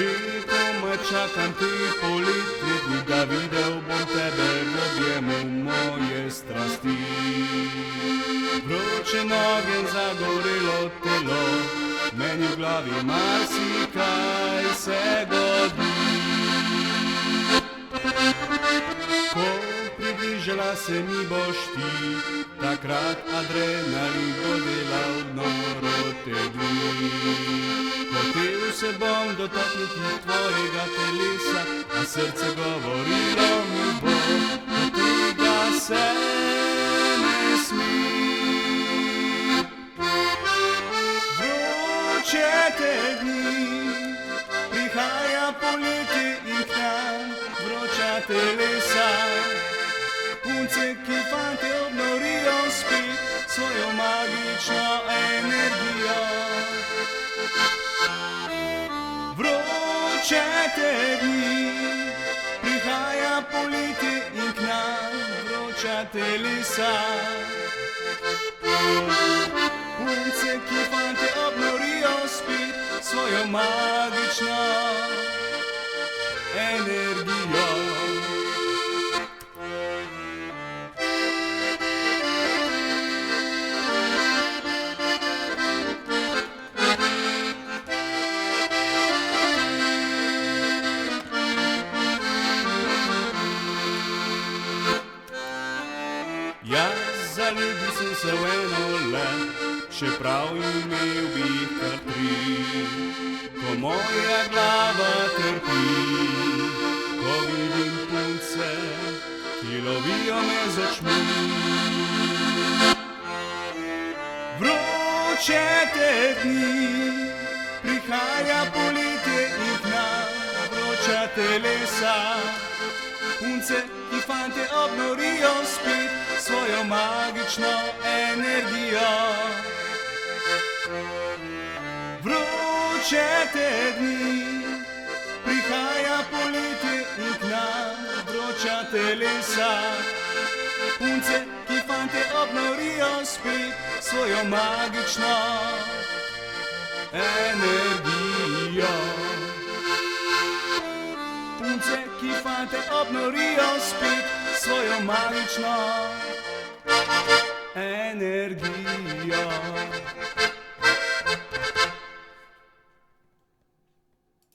Že komaj čakam ti poletni dni, da videl bom tebe v objemu moje strasti. Vroče noge in zagorelo telo, meni v glavi marsikaj se godi. Ko približala se mi boš ti, takrat adrenalin bo delal noro te dni. Hotel se bom dotakniti tvojega telesa, a srce govorilo mi bo, da tega se ne smi. Vroče te dni, prihaja poletje in k nam vroča telesa. Punce, ki fante obnorijo spet svojo magično energijo. Vroče te dni, prihaja poletje in k nam vroča telesa. Punce, ki fante obnorijo spet svojo magično energijo. Jaz zaljubil sem se v eno le, čeprav imel bi jih kar tri. Ko moja glava trpi, ko vidim punce, ki lovijo me z očmi. Vroče te dni, prihaja poletje in k nam vroča telesa. Punce, ki fante obnorijo spet svojo magično energijo. Vroče te dni, prihaja poletje in k nam vroča telesa. Punce, ki fante obnorijo spet svojo magično energijo. Punce, ki fante obnorijo spet svojo magično energijo.